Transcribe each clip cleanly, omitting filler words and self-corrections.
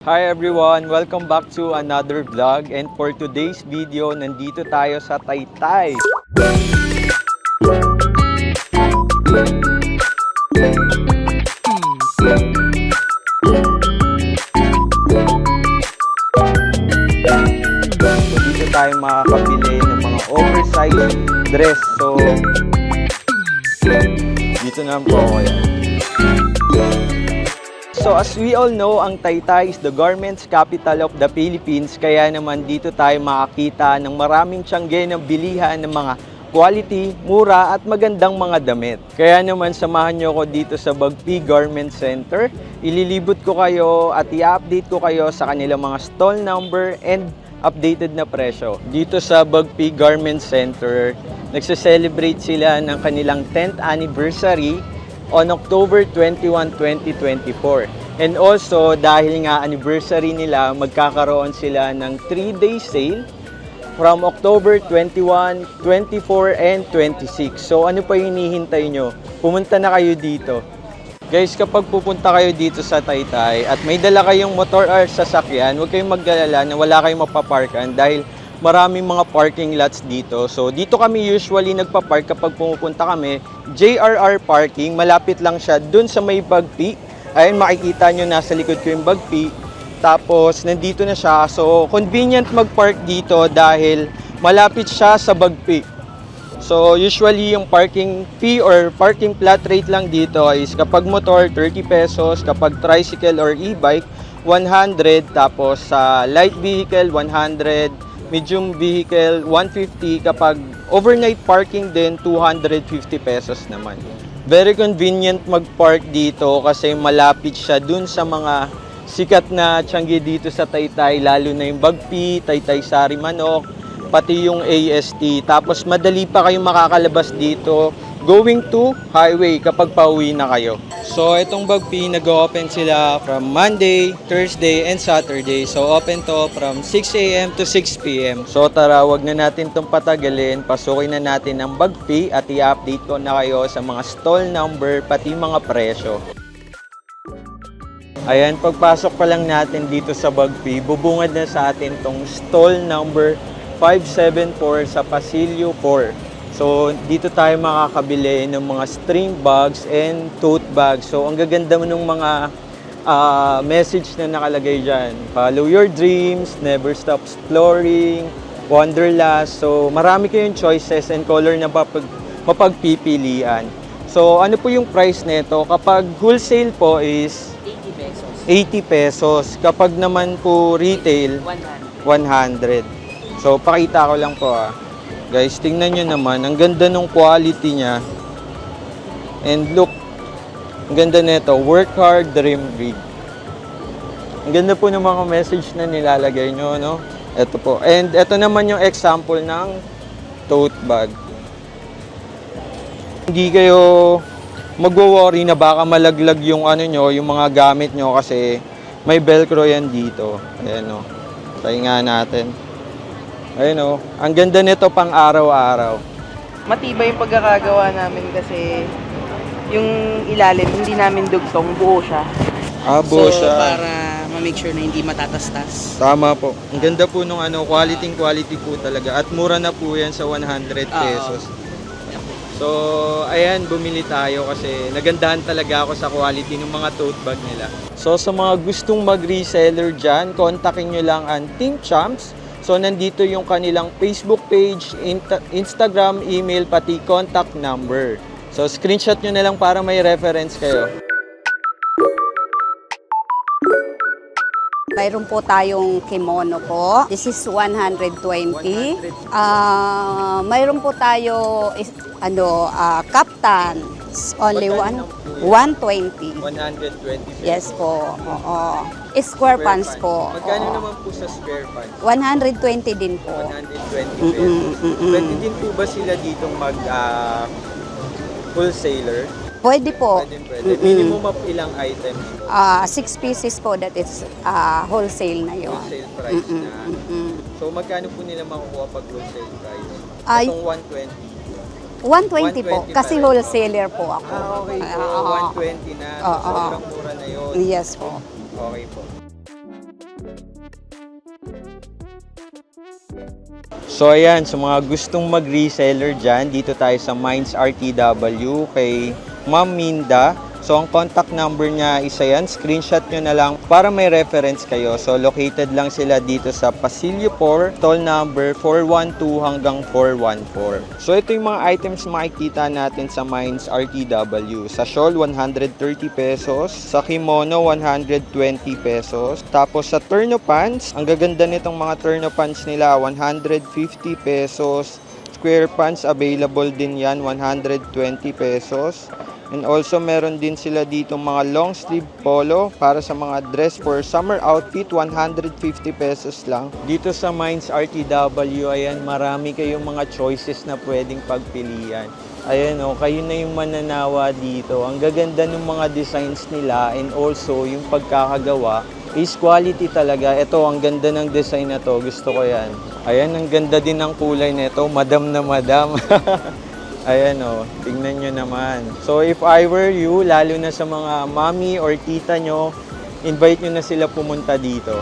Hi everyone! Welcome back to another vlog, and for today's video, nandito tayo sa Taytay. Dito tayo makakabili ng mga oversized dress. So, dito naman po ako yan. So as we all know, ang Taytay is the garments capital of the Philippines. Kaya naman dito tayo makakita ng maraming tiyangge ng bilihan ng mga quality, mura at magandang mga damit. Kaya naman samahan nyo ko dito sa Bagpi Garment Center. Ililibot ko kayo at i-update ko kayo sa kanilang mga stall number and updated na presyo. Dito sa Bagpi Garment Center, nagse-celebrate sila ng kanilang 10th anniversary on October 21, 2024. And also, dahil nga anniversary nila, magkakaroon sila ng 3-day sale from October 21, 24, and 26. So, ano pa yung hinihintay nyo? Pumunta na kayo dito. Guys, kapag pupunta kayo dito sa Taytay at may dala kayong motor or sasakyan, huwag kayong mag-alala na wala kayong mapaparkan dahil maraming mga parking lots dito. So, dito kami usually nagpa-park kapag pumupunta kami. JRR parking, malapit lang siya dun sa may Bagpi. Ayun, makikita nyo nasa likod ko yung Bagpi. Tapos, nandito na siya. So, convenient mag-park dito dahil malapit siya sa Bagpi. So, usually yung parking fee or parking flat rate lang dito is kapag motor, 30 pesos. Kapag tricycle or e-bike, 100. Tapos, sa light vehicle, 100. Medium vehicle, 150. Kapag overnight parking din, 250 pesos naman. Very convenient mag-park dito kasi malapit siya dun sa mga sikat na tiyangge dito sa Taytay, lalo na yung Bagpi, Taytay Sari Manok, pati yung AST. Tapos madali pa kayong makakalabas dito going to highway kapag pauwi na kayo. So, itong Bagpi, nag-open sila from Monday, Thursday, and Saturday. So, open to from 6 a.m. to 6 p.m. So, tara, wag na natin itong patagalin. Pasukin na natin ang Bagpi at i-update ko na kayo sa mga stall number, pati mga presyo. Ayan, pagpasok pa lang natin dito sa Bagpi, bubungad na sa atin tong stall number 574 sa Pasilio 4. So, dito tayo makakabili ng mga string bags and tote bags. So, ang gaganda mo ng mga message na nakalagay dyan. Follow your dreams, never stop exploring, wanderlust. So, marami kayong choices and color na mapagpipilian. So, ano po yung price nito? Kapag wholesale po is 80 pesos. 80 pesos. Kapag naman po retail, 100. So, pakita ko lang po Guys, tingnan nyo naman. Ang ganda ng quality niya. And look, ang ganda nito. Work hard, dream big. Ang ganda po ng mga message na nilalagay nyo, no? Ito po. And ito naman yung example ng tote bag. Hindi kayo magwo-worry na baka malaglag yung ano nyo, yung mga gamit nyo kasi may velcro yan dito. Ayan o. Try nga natin. Ayun o, ang ganda nito pang araw-araw. Matibay yung pagkakagawa namin kasi yung ilalim hindi namin dugtong, buo siya. Buo so, siya. para ma-make sure na hindi matatastas. Tama po. Ang ganda po nung quality po talaga. At mura na po yan sa 100 pesos. So, ayan, bumili tayo kasi nagandahan talaga ako sa quality ng mga tote bag nila. So, sa mga gustong mag-reseller dyan, kontakin nyo lang ang Team Champs. So, nandito yung kanilang Facebook page, Instagram, email, pati contact number. So, screenshot nyo na lang para may reference kayo. Mayroon po tayong kimono po. This is 120. Mayroon po tayo kaftan. Only 120. 120. Yes po. Oo. Square pants po. Magkano naman po sa square pants? 120 din po. 120 pesos. Pwede din po ba sila ditong wholesaler? Pwede po. Pwede. Minimum of ilang items? 6 pieces po, that is wholesale na yun. Wholesale price na. So, magkano po nila makukuha pag wholesale price? Itong 120. 120 po, 120 kasi pa rin. wholesaler po ako. Okay po. 120 na. So, sobrang mura na yun. Yes po. Okay po. So ayan, sa mga gustong mag-reseller dyan, dito tayo sa Minds RTW kay Ma'am Minda. So ang contact number niya isa yan, screenshot nyo na lang para may reference kayo. So located lang sila dito sa Pasilio 4, stall number 412 hanggang 414. So ito yung mga items makikita natin sa Minds RTW. Sa shawl, 130 pesos. Sa kimono, 120 pesos. Tapos sa turno pants, ang gaganda nitong mga turno pants nila, 150 pesos. Square pants, available din yan, 120 pesos. And also, meron din sila dito mga long sleeve polo para sa mga dress for summer outfit, 150 pesos lang. Dito sa Minds RTW, ayan, marami kayong mga choices na pwedeng pagpilian. Ayan o, kayo na yung mananawa dito. Ang gaganda ng mga designs nila and also yung pagkakagawa is quality talaga. Ito, ang ganda ng design na to. Gusto ko yan. Ayan, ang ganda din ng kulay nito. Madam na madam. Ayan o, tingnan nyo naman. So if I were you, lalo na sa mga mami or tita nyo, invite nyo na sila pumunta dito.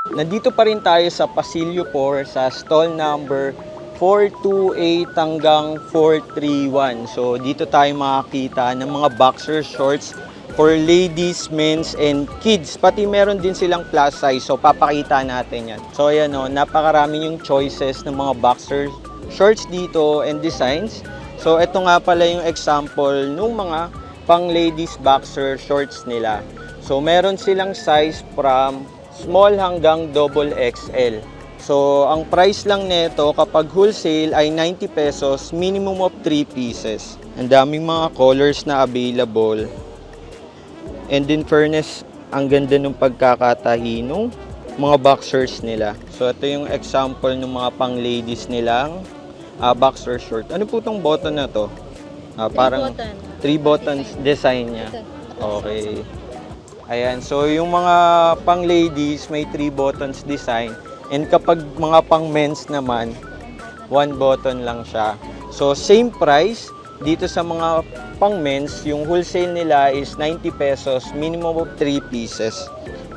Nandito pa rin tayo sa Pasilio 4 sa stall number 428 hanggang 431. So dito tayo makakita ng mga boxer shorts for ladies, men's, and kids. Pati meron din silang plus size. So, papakita natin yan. So, ayan o, napakarami yung choices ng mga boxer shorts dito and designs. So, ito nga pala yung example ng mga pang ladies boxer shorts nila. So, meron silang size from small hanggang double XL. So, ang price lang nito kapag wholesale ay 90 pesos, minimum of 3 pieces. Ang daming mga colors na available. And in fairness, ang ganda ng pagkakatahi nung mga boxers nila. So, ito yung example ng mga pang-ladies nilang boxer short. Ano po itong button na to? Parang 3 buttons design niya. Okay. Ayan. So, yung mga pang-ladies may 3 buttons design. And kapag mga pang-men's naman, 1 button lang siya. So, same price. Dito sa mga pang-men's, yung wholesale nila is 90 pesos, minimum of 3 pieces.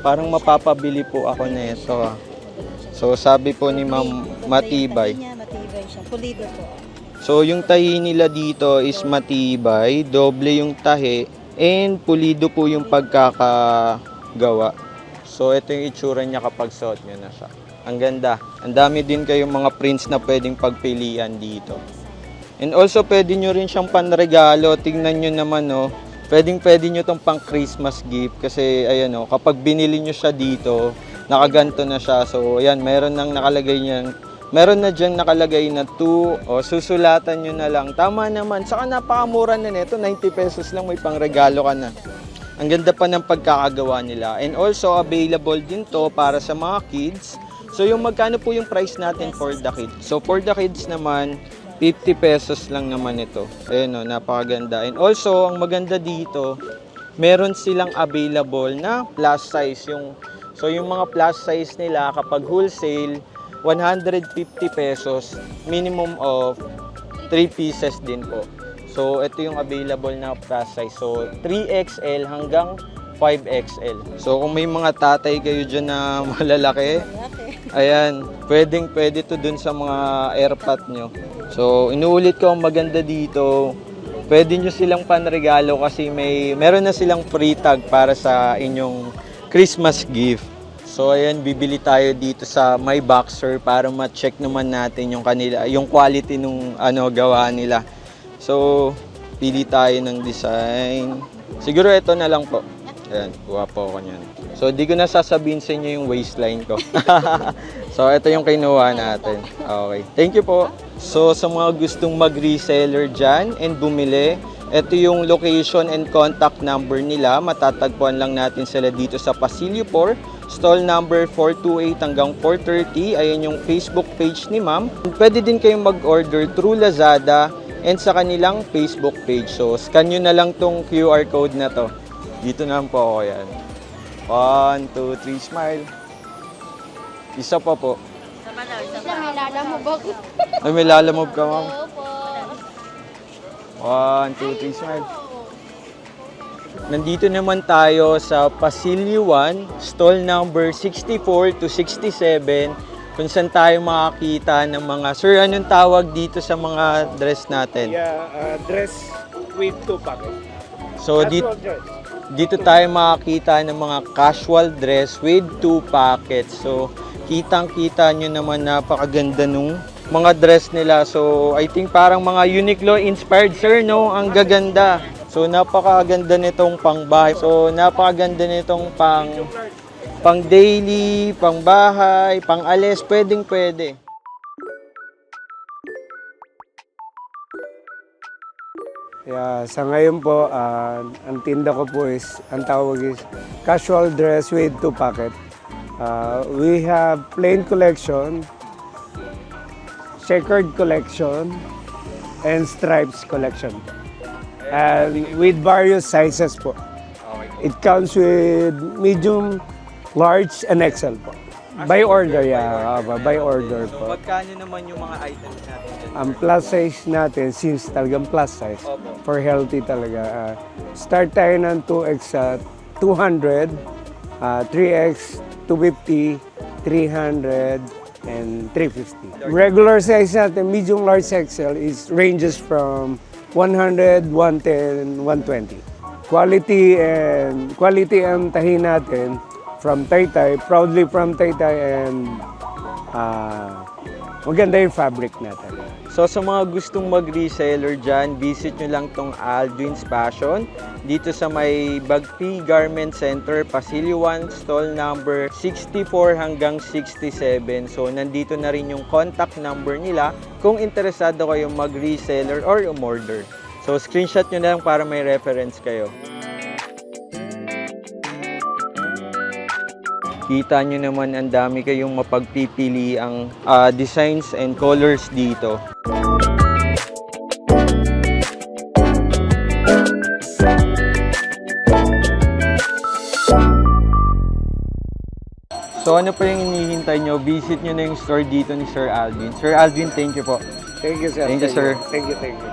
Parang mapapabili po ako nito. So, sabi po ni Ma'am, matibay. Matibay siya. Pulido po. So, yung tahi nila dito is matibay, doble yung tahi, and pulido po yung pagkakagawa. So, ito yung itsura niya kapag suot nyo na siya. Ang ganda. Ang dami din kayong mga prints na pwedeng pagpilian dito. And also, pwede nyo rin siyang panregalo. Tingnan nyo naman, no. Pwede nyo itong pang Christmas gift. Kasi, ayan, no, kapag binili nyo siya dito, nakaganto na siya. So, ayan, meron nang nakalagay niyan. Meron na dyan nakalagay na 2. O, susulatan nyo na lang. Tama naman. Saka napakamura na nito. 90 pesos lang, may pangregalo ka na. Ang ganda pa ng pagkakagawa nila. And also, available din to para sa mga kids. So, yung magkano po yung price natin for the kids? So, for the kids naman, 50 pesos lang naman ito. Ayan o, napakaganda. And also, ang maganda dito, meron silang available na plus size. So, yung mga plus size nila, kapag wholesale, 150 pesos, minimum of 3 pieces din po. So, ito yung available na plus size. So, 3XL hanggang 5XL. So, kung may mga tatay kayo dyan na malalaki, ayan, pwede to dun sa mga airpot nyo. So, inuulit ko, ang maganda dito, pwede nyo silang panregalo kasi meron na silang free tag para sa inyong Christmas gift. So, ayan, bibili tayo dito sa My Boxer para ma-check naman natin yung quality nung gawa nila. So, pili tayo ng design. Siguro ito na lang po. Ayan, kuha po ako niyan. So, di ko na sasabihin sa inyo yung waistline ko. So, ito yung kinuha natin. Okay. Thank you po. So, sa mga gustong mag-reseller dyan and bumili, ito yung location and contact number nila. Matatagpuan lang natin sila dito sa Pasilio 4, stall number 428 hanggang 430. Ayan yung Facebook page ni Ma'am. Pwede din kayong mag-order through Lazada and sa kanilang Facebook page. So, scan nyo na lang tong QR code na to. Dito naman po ako yan. 1, 2, 3, smile. Isa pa po. May lalamove ako. Ay, may lalamove ka, Ma'am. Opo. 1, 2, 3, smile. Nandito naman tayo sa Pasilyo 1, stall number 64 to 67, kung saan tayo makakita ng mga... Sir, anong tawag dito sa mga dress natin? Yeah, dress with 2 pockets. So, Casual dress. dito tayo makakita ng mga casual dress with 2 pockets. So, kitang-kita nyo naman napakaganda nung mga dress nila. So, I think parang mga Uniqlo inspired, sir, no? Ang gaganda. So, napakaganda nitong pangbahay. So, napakaganda nitong pang daily, pang bahay, pang alis, pwedeng-pwede. Yeah, sa ngayon po, ang tinda ko po is, ang tawag is casual dress with 2 pocket. We have plain collection, checkered collection, and stripes collection. And with various sizes po. It comes with medium, large, and XL po. By order, yeah. By order So, po. magkano naman yung mga items natin dyan? Ang plus size natin, since talagang plus size, Opo. for healthy talaga. Start tayo ng 2X sa 200, 3X, 250, 300, and 350. Regular size natin, medium, large, XL, is ranges from 100, 110, 120. Quality ang tahi natin from Taytay, proudly from Taytay, and maganda yung fabric natin. So sa mga gustong mag-reseller dyan, visit nyo lang tong Aldwin's Fashion dito sa may Bagpi Garment Center, Pasilyo 1, stall number 64 hanggang 67. So nandito na rin yung contact number nila kung interesado kayong mag-reseller or umorder. So screenshot nyo na lang para may reference kayo. Kita nyo naman ang dami kayong mapagpipili ang designs and colors dito. So ano pa yung hinihintay nyo? Visit nyo na yung store dito ni Sir Alvin. Sir Alvin, thank you po. Thank you, sir. Thank you, sir. Thank you.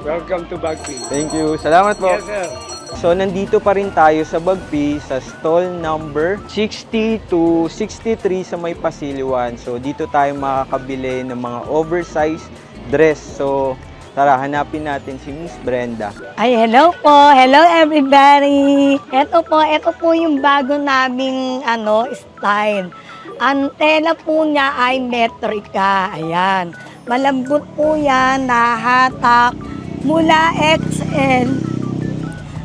Welcome to Bagpi. Thank you. Salamat po. Yes, sir. So nandito pa rin tayo sa Bagpi sa stall number 60 to 63 sa may Pasilyo 1. So dito tayo makakabili ng mga oversized dress. So tara, hanapin natin si Miss Brenda. Ay, hello po. Hello everybody. Ito po yung bago naming style. Ang tela po niya ay metrika. Ayan. Malambot po yan, nahatak mula XL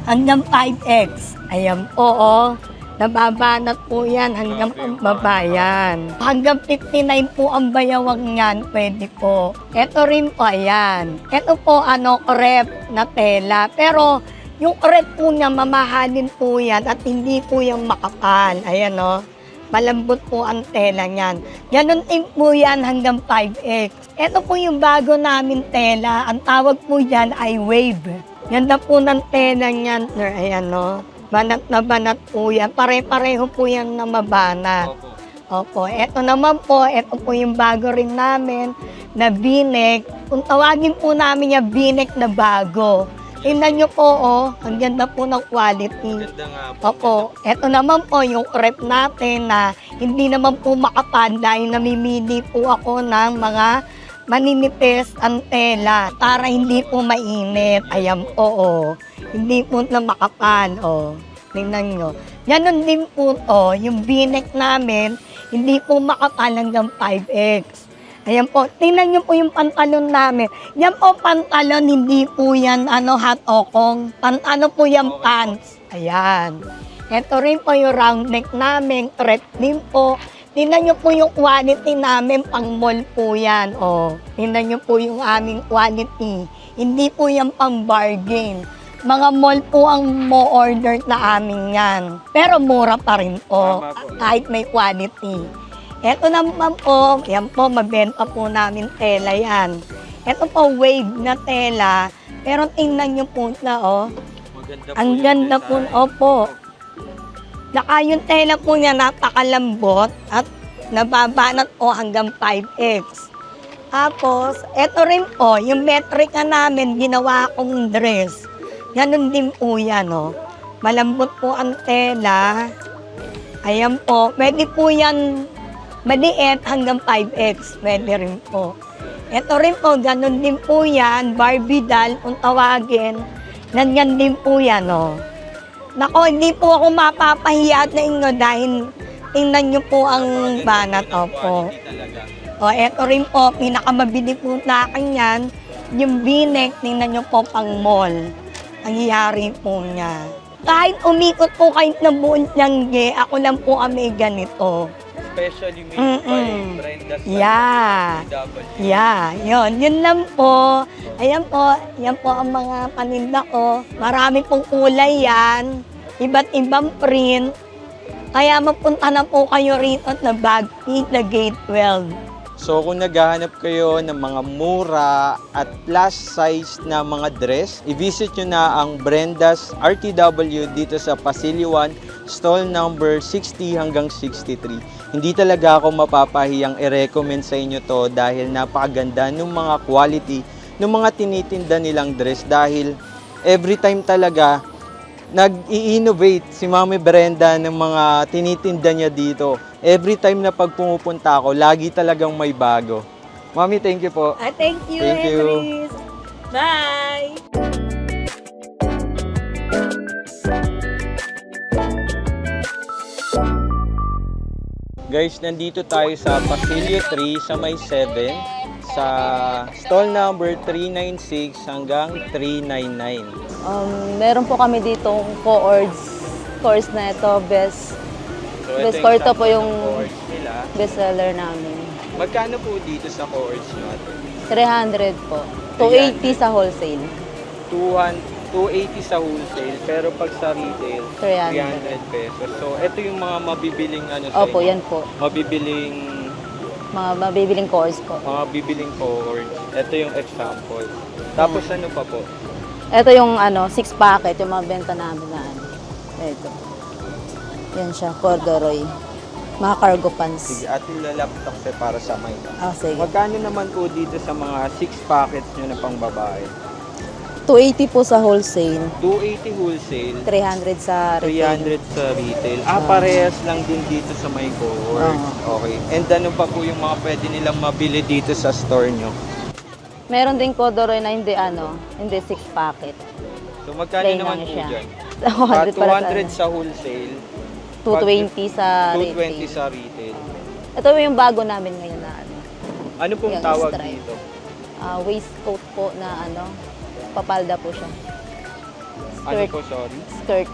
hanggang 5X. Ayan po, nababanat po yan hanggang pambaba yan. Hanggang 59 po ang bayawang yan, pwede po. Ito rin po, ayan. Ito po, crepe na tela. Pero, yung crepe po niya, mamahalin po yan at hindi po yung makapal. Ayan, malambot po ang tela niyan. Ganon din po yan hanggang 5X. Ito po yung bago namin tela. Ang tawag po yan ay wave. Ganda po ng tela niyan. Ayan, banat na banat po yan. Pare-pareho po yan na mabanat. Opo. Ito naman po, ito po yung bago rin namin na binek. Kung tawagin po namin yung binek na bago. Tingnan nyo po, ang ganda po ng quality. Ganda nga po. Opo. Ito naman po yung crepe natin na hindi naman po makapal dahil namimili po ako ng mga maninipis ang tela para hindi po mainit. Ayan po, hindi po na makapal, Tingnan nyo. Ganon din po yung binek namin, hindi po makapal hanggang 5X. Ayan po, tingnan nyo po yung pantalon namin. Yan po pantalon, hindi po yan hot okong. Pantalon po yan pants. Ayan. Ito rin po yung round neck namin, crepe din po. Tingnan nyo po yung quality namin, pang mall po yan. Tingnan nyo po yung aming quality. Hindi po yan pang bargain. Mga mall po ang mo-order na amin yan. Pero mura pa rin po, kahit may quality. Ito naman po, yan po, mabenta po namin tela yan. Ito po, wave na tela. Pero tingnan nyo po na, Maganda po ang yung ganda po, design. opo. Naka yung tela po niya napakalambot at nababanat po hanggang 5X. Tapos, ito rin po, yung metrika namin, ginawa kong dress. Ganon din po yan, Malambot po ang tela. Ayan po. Pwede po yan maliit hanggang 5X. Pwede rin po. Ito rin po, ganun din po yan. Barbie doll, kung tawagin. Ganyan din po yan, oh. Nako, hindi po ako mapapahiya na inyo dahil tingnan nyo po ang banat. Opo. O, eto rin po, pinakamabili po na akin yan. Yung V-neck, tingnan nyo po pang mall. Ang hiyari po niya. Kahit umikot po kahit na buong tiyangge, ako lang po may ganito. Especially made by Brenda sa Yeah. PW. Yeah, yun lang po. Ayan po, yan po ang mga paninda ko. Marami pong kulay yan. Iba't ibang print. Kaya mapunta na po kayo rito na Bagpi na Gate 12. So kung naghahanap kayo ng mga mura at plus size na mga dress, i-visit nyo na ang Brenda's RTW dito sa Pasili 1, stall number 60 hanggang 63. Hindi talaga ako mapapahiyang i-recommend sa inyo to dahil napakaganda ng mga quality ng mga tinitinda nilang dress dahil every time talaga nag-i-innovate si Mami Brenda ng mga tinitinda niya dito. Every time na pag pumupunta ako, lagi talagang may bago. Mami, thank you po. Thank you, Thank you. Edris. Bye! Guys, nandito tayo sa Pasilio 3 sa may 7 sa stall number 396 hanggang 399. Meron po kami ditong course na ito, best So, Best ito Corto po sample yung ng cohorts nila. bestseller namin. Magkano po dito sa cohorts nyo ate? 300 po. 280 sa wholesale. 280 sa wholesale, pero pag sa retail, 300. 300 pesos. So, ito yung mga mabibiling ano sa Opo, inyo? yan po. Mabibiling Mga mabibiling course po. mga bibiling cohorts. Ito yung example. Tapos ano pa po? Ito yung 6 packet, yung mga benta namin na ano. Ito. Yan siya, corduroy. Mga cargo pants. Sige, atin lalaptok para sa may. Sige. Magkano naman po dito sa mga 6 packets nyo na pang babae? 280 po sa wholesale. 280 wholesale, 300 sa retail. 300 sa retail. Parehas lang din dito sa may cohort. Okay. And ano pa po yung mga pwede nilang mabili dito sa store nyo? Meron din corduroy na hindi 6 packet. So magkano Plain naman lang po siya. dyan? 200 para 200 sa wholesale, 220 sa 220 retail. sa retail. Ito yung bago namin ngayon na Ano pong Yung tawag stripe. dito? waistcoat po na papalda po siya. Ano Skirt. po, sorry? Skirt.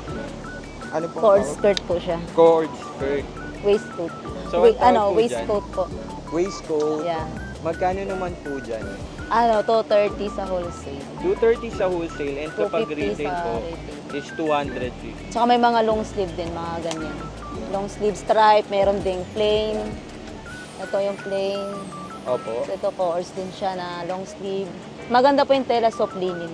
Ano pong Cord tawag? skirt po siya. Cord skirt. Waistcoat. So, ang tawag po Waistcoat po. Waistcoat. Yeah. Magkano naman po dyan? 230 sa wholesale. 230 sa wholesale and kapag 250 retail sa po retail. is 250. Tsaka may mga long sleeve din, mga ganyan. Long sleeve stripe, meron ding plain. Ito yung plain. Opo. Ito course din siya na long sleeve. Maganda po yung tela, soft linen.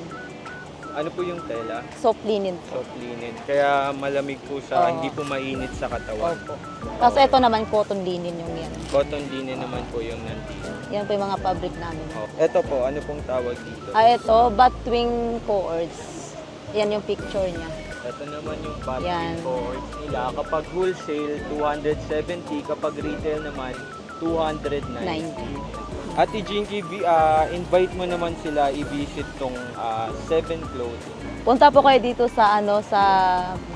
Ano po yung tela? Soft linen po. Soft linen. Kaya malamig po sa, Oo. hindi po mainit sa katawan. Opo. Tapos ito naman cotton linen yung yan. Cotton linen naman po yung nandito. Yan po yung mga fabric namin. Oh. Ito po, ano pong tawag dito? Ito, batwing coords. Yan yung picture niya. Ito naman yung Yan. battery cohorts nila. Kapag wholesale, 270. Kapag retail naman, 290. 90. Ate Jinky, invite mo naman sila i-visit tong 7 Clothing. Punta po kayo dito sa sa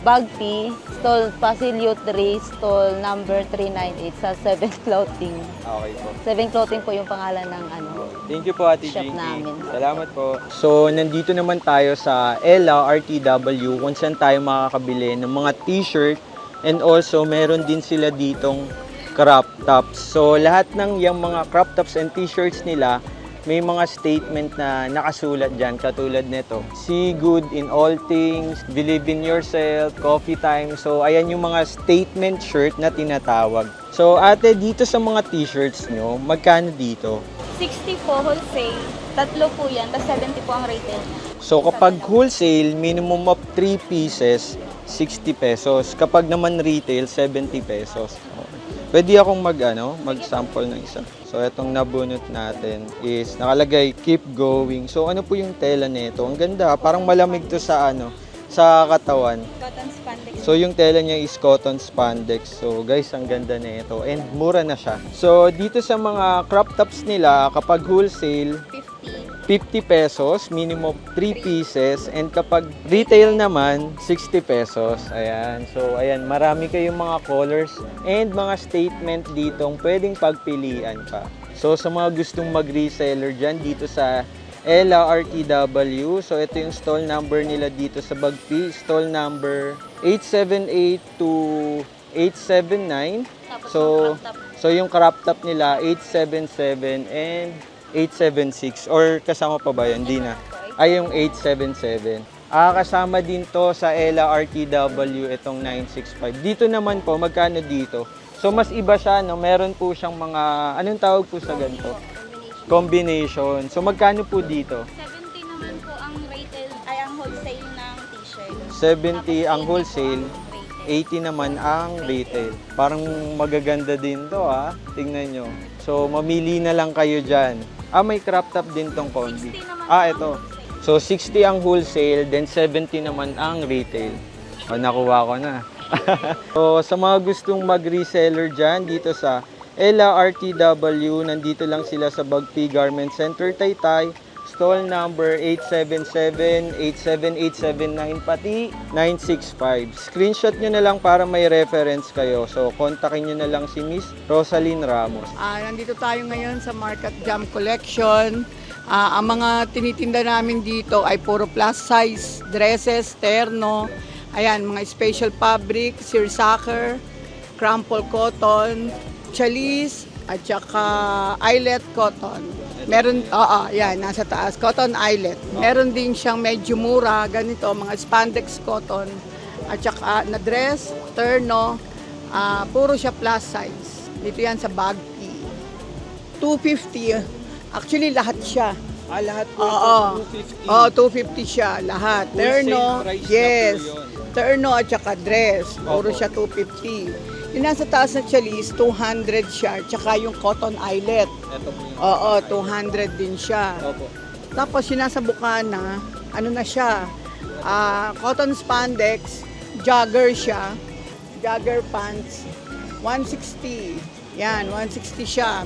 Bagpi, stall Pasilio 3, stall number 398 sa 7 Clothing. Okay po. 7 Clothing po yung pangalan ng Thank you po, Ate shop Jinky. namin. Salamat po. So, nandito naman tayo sa Ella RTW kung saan tayo makakabili ng mga t-shirt and also meron din sila ditong crop tops. So, lahat ng yung mga crop tops and t-shirts nila, may mga statement na nakasulat dyan, katulad nito. See good in all things, believe in yourself, coffee time. So, ayan yung mga statement shirt na tinatawag. So, ate, dito sa mga t-shirts nyo, magkano dito? 60 po wholesale, tatlo po yan, tapos 70 po ang retail niya. So, kapag wholesale, minimum of 3 pieces, 60 pesos. Kapag naman retail, 70 pesos. Pwede akong mag-sample ng isa. So, itong nabunot natin is nakalagay, keep going. So, ano po yung tela nito? Ang ganda, parang malamig to sa sa katawan. Cotton spandex. So yung tela niya is cotton spandex. So guys, ang ganda na ito and mura na siya. So dito sa mga crop tops nila, kapag wholesale, 50 pesos, minimum 3 pieces, and kapag retail naman, 60 pesos. Ayan. So, ayan, marami kayong mga colors and mga statement ditong pwedeng pagpilian pa. So, sa mga gustong mag-reseller dyan, dito sa Ella RTW, so ito yung stall number nila dito sa Bagpi, stall number 878 to 879. So yung crop top nila, 877 and 876 or kasama pa ba yun? Hindi na. Ay, yung 877. Kasama din to sa Ella RTW itong 965. Dito naman po, magkano dito? So, mas iba siya, no? Meron po siyang mga, anong tawag po sa ganito? Combination. So, magkano po dito? 70 naman po ang retail, ay ang wholesale ng t-shirt. 70 ang wholesale, 80 naman ang retail. Parang magaganda din to, ha? Tingnan nyo. So, mamili na lang kayo dyan. May crop top din tong combi. 60 naman Ito. So, 60 ang wholesale, then 70 naman ang retail. Nakuha ko na. So, sa mga gustong mag-reseller dyan, dito sa Ella RTW, nandito lang sila sa Bagpi Garment Center, Taytay. Stall number 877, 87879, pati 965. Screenshot nyo na lang para may reference kayo. So, kontakin nyo na lang si Miss Rosaline Ramos. Nandito tayo ngayon sa Market Jam Collection. Ang mga tinitinda namin dito ay puro plus size, dresses, terno, ayan, mga special fabric, seersucker, crumple cotton, chalis, at saka eyelet cotton. Meron, yan, nasa taas, cotton eyelet. Meron din siyang medyo mura, ganito, mga spandex cotton, at saka na dress, terno, puro siya plus size. Dito yan sa Bagpi. 250, actually lahat siya. Lahat po Oo. ito, 250. 250 siya, lahat. Wholesale Terno, price na po yes. yun. Terno at saka dress, puro Opo. siya 250. Yung nasa taas na chalis, 200 siya, tsaka yung cotton eyelet. Ito po yung Oo, 200 din siya. Opo. Tapos yung nasa Bukana, ano na siya, cotton spandex, jogger siya, jogger pants, 160. Yan, 160 siya.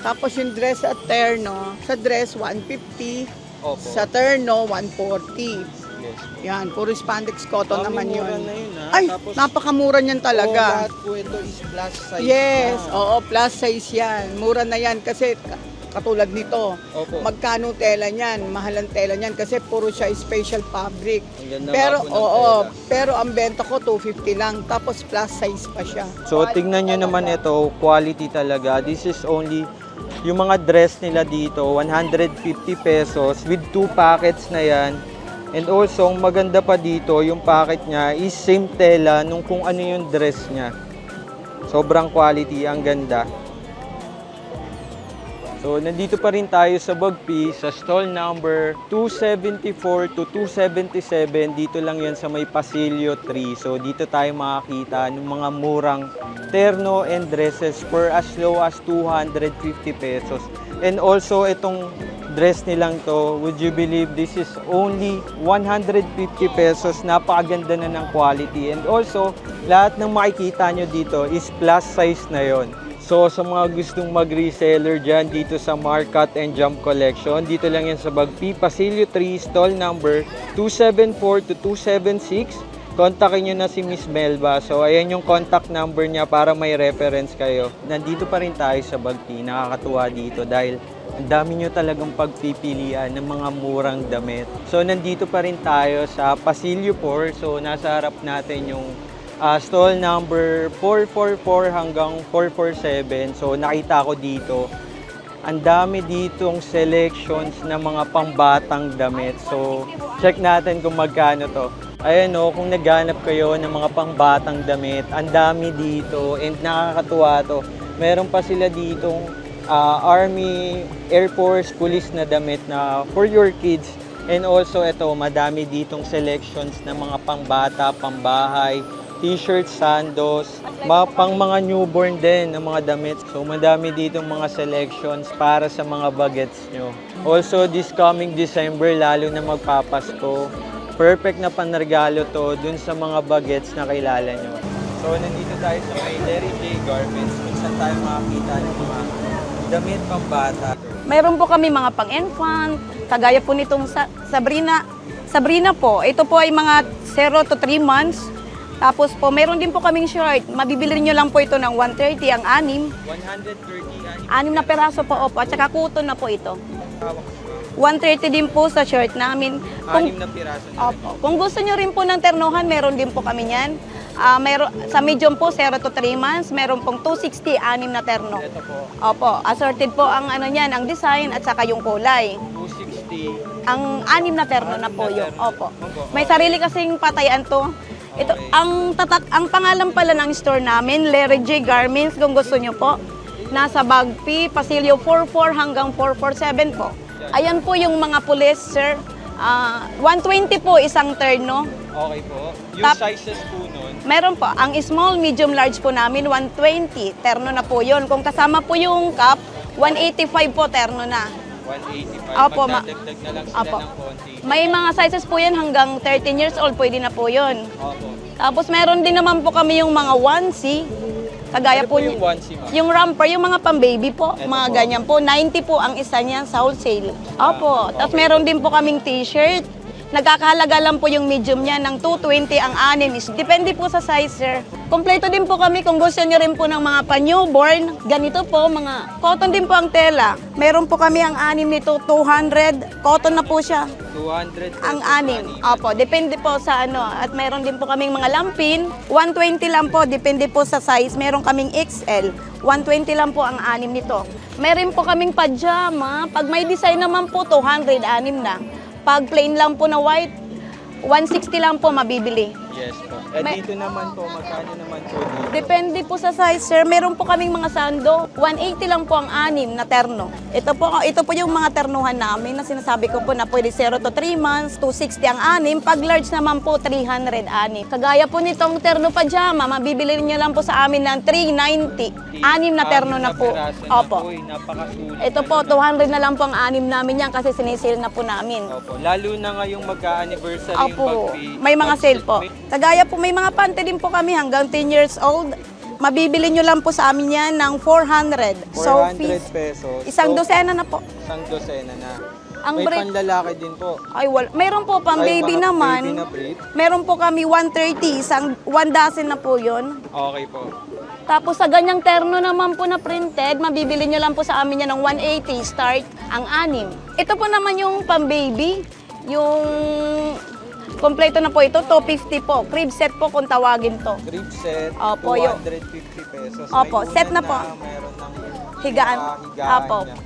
Tapos yung dress at terno, sa dress 150, Opo. sa terno 140. Yes. Yan, puro spandex cotton naman Mura yun. na yun, ha? Ay, Tapos, napakamura niyan talaga. lahat po ito is plus size. Yes, na. oo, plus size yan. Mura na yan kasi katulad nito. Opo. Magkano tela niyan? Mahal ang tela niyan kasi puro siya special fabric. Ang ganda Pero nga po ng oo, tela. pero ang benta ko 250 lang tapos plus size pa siya. So, tingnan nyo naman ito, quality talaga. This is only, yung mga dress nila dito, 150 pesos with 2 packets na yan. And also, ang maganda pa dito, yung packet niya is same tela nung kung ano yung dress niya. Sobrang quality, ang ganda. So, nandito pa rin tayo sa Bagpi, sa stall number 274 to 277. Dito lang yan sa may Pasilio 3. So, dito tayo makakita ng mga murang terno and dresses for as low as 250 pesos. And also, itong dress nilang to, would you believe this is only 150 pesos. Napakaganda na ng quality. And also, lahat ng makikita nyo dito is plus size na yon. So, sa mga gustong mag-reseller dyan dito sa Market and Jump Collection, dito lang yan sa Bagpi, Pasilio 3, stall number 274 to 276. Kontakin nyo na si Miss Melba. So, ayan yung contact number niya para may reference kayo. Nandito pa rin tayo sa Bagpi. Nakakatuwa dito dahil ang dami nyo talagang pagpipilian ng mga murang damit. So, nandito pa rin tayo sa Pasilio 4. So, nasa harap natin yung stall number 444 hanggang 447. So, nakita ko dito, ang dami ditong selections ng mga pambatang damit. So, check natin kung magkano to. Ayan o, kung naghanap kayo ng mga pangbatang damit, ang dami dito and nakakatuwa to. Meron pa sila ditong Army, Air Force, Police na damit na for your kids. And also ito, madami ditong selections ng mga pangbata, pambahay, t-shirts, sandos, pang mga newborn din ng mga damit. So madami ditong mga selections para sa mga bagets nyo. Also this coming December, lalo na magpapasko, perfect na panregalo to dun sa mga bagets na kilala nyo. So, nandito tayo sa may Larry J Garments, kung saan tayo makakita ng mga damit pambata. Mayroon po kami mga pang-infant, kagaya po nitong Sabrina. Sabrina po, ito po ay mga 0 to 3 months. Tapos po, mayroon din po kaming short. Mabibili nyo lang po ito ng 130, ang 130 6 na peraso po, opo. At saka kuton na po ito. 130 din po sa short namin. Anim na piraso na. Opo. Kung gusto nyo rin po ng ternuhan, meron din po kami yan. Sa medium po, 0 to 3 months. Meron pong 260, 6 na terno. Ito po, Opo. Assorted po ang ano niyan, ang design at saka yung kulay. 260. Ang 6 na terno na po na yun. terno. Opo. May sarili kasing patayan to. Ito, ang pangalan pala ng store namin, Larry J Garments, kung gusto nyo po. Nasa Bagpi, Pasilio 44 hanggang 447 po. Ayan po yung mga pulis, sir. 120 po isang terno. Okay po. Yung sizes po nun, Meron po, ang small, medium, large po namin, 120. Terno na po yun. Kung kasama po yung cup, 185 po terno na. 185. Opo, Magdadagdag na lang sila Opo. ng konti. May mga sizes po yan hanggang 13 years old, pwede na po yun. Opo. Tapos meron din naman po kami yung mga onesie. Kagaya Ano po, po yung onesie, ma'am? yung romper, yung mga pang-baby po, Ito mga po. ganyan po. 90 po ang isa niyan sa wholesale. Opo. Tapos okay. meron din po kaming t-shirt. Nagkakahalaga lang po yung medium niya ng 220 ang 6. Depende po sa size, sir. Kompleto din po kami kung gusto niyo rin po ng mga pa-newborn. Ganito po, mga cotton din po ang tela. Meron po kami ang 6 nito, 200. Cotton na po siya. 200 Ang 6. Opo, depende po sa ano. At meron din po kaming mga lampin. 120 lang po, depende po sa size. Meron kaming XL. 120 lang po ang 6 nito. Meron po kaming pajama. Pag may design naman po, 200, 6 na. Pag plain lang po na white, 160 lang po mabibili. Yes po. Eh May- dito naman po, magkano naman po dito? Depende po sa size, sir. Meron po kaming mga sando. 180 lang po ang 6 na terno. Ito po yung mga ternuhan namin na sinasabi ko po na pwede 0 to 3 months, 260 ang 6. Pag large naman po, 300 6. Kagaya po nitong terno pajama, mabibili niyo lang po sa amin ng 390. 6 na terno na po. Opo. Uy, napakasulit. Ito po, 200 na lang po ang 6 namin yan kasi sinisale na po namin. Opo. Lalo na ngayong magka-anniversary yung Opo, Bagpi. may mga sale po. Kagaya po, may mga pante din po kami hanggang 10 years old. Mabibili nyo lang po sa amin yan ng 400. 400 pesos. Isang So, dosena na po. Isang dosena na. Ang May brief, panlalaki din po. ay wala. Mayroon po pang Ay, baby mga naman. baby na brief. Meron po kami 130, isang 1 dozen na po yun. Okay po. Tapos sa ganyang terno naman po na printed, mabibili nyo lang po sa amin yan ng 180 start ang 6. Ito po naman yung pang baby, yung kompleto na po ito, 250 po. Crib set po kung tawagin to. Crib set, Opo, yung- 250 pesos. Opo, May set unan na po. Meron ng Higaan. higaan Opo. niya.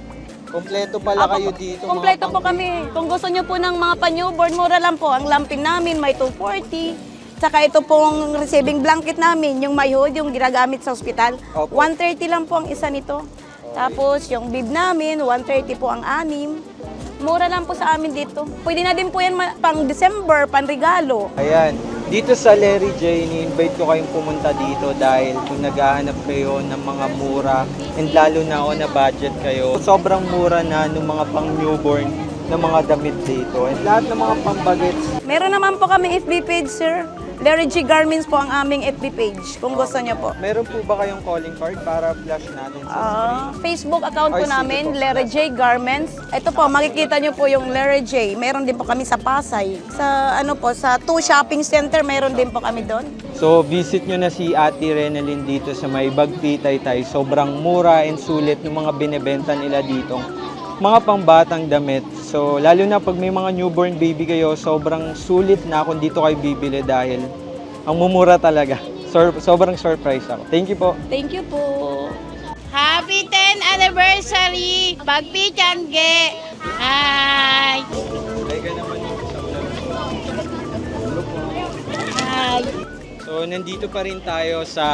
Kompleto pala Apo, kayo dito. mga kompleto po pang- kami. Kung gusto nyo po ng mga pa-newborn, mura lang po. Ang lampin namin may 240. Tsaka ito pong receiving blanket namin, yung may hood, yung ginagamit sa ospital. Opo. 130 lang po ang isa nito. Tapos yung bib namin, 130 po ang 6. Mura lang po sa amin dito. Pwede na din po yan pang December, pang regalo. Ayan, dito sa Larry J, ni-invite ko kayong pumunta dito dahil kung naghahanap kayo ng mga mura and lalo na on a budget kayo, sobrang mura na ng mga pang newborn na mga damit dito and lahat ng mga pambagets. Meron naman po kami FB page, sir. Larry J Garments po ang aming FB page, kung gusto nyo po. Meron po ba kayong calling card para flash natin sa screen? Facebook account Ay, po sige namin, po. Larry J Garments. Ito po, makikita nyo po yung Larry J. Meron din po kami sa Pasay. Sa 2 shopping center, meron din po kami doon. So, visit nyo na si Ate Renalyn dito sa may Bagpi, Taytay. Sobrang mura and sulit ng mga binebenta nila dito. Mga pangbatang damit. So, lalo na pag may mga newborn baby kayo, sobrang sulit na kung dito kayo bibili dahil ang mumura talaga. Sobrang surprise ako. Thank you po. Thank you po. Happy 10th anniversary! Bagpi Tiangge! Hi! Like ka naman yung sa vlog. Hello po. Hi! So, nandito pa rin tayo sa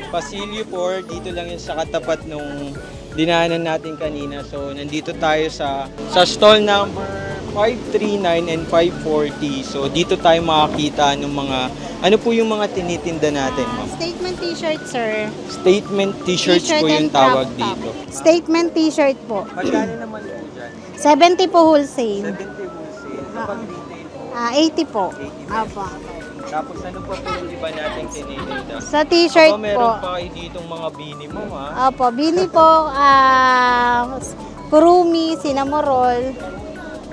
Pasilio 4. Dito lang yun sa katapat nung dinaanan natin kanina. So, nandito tayo sa stall number 539 and 540. So, dito tayo makakita ng mga, ano po yung mga tinitinda natin, ma'am? Statement t-shirt, sir. Statement t-shirts T-shirt po yung and crop tawag top. dito. Statement t-shirt po. Magkano naman po dyan? 70 po wholesale. 70 wholesale. Kapag retail po. 80 po. 80 Apo. Tapos ano pa po yung iba nating tinitinda? Sa t-shirt Aba, meron po. pa kayo ditong mga bini mo, ha? Opo, bini po, kurumi, sinamorol.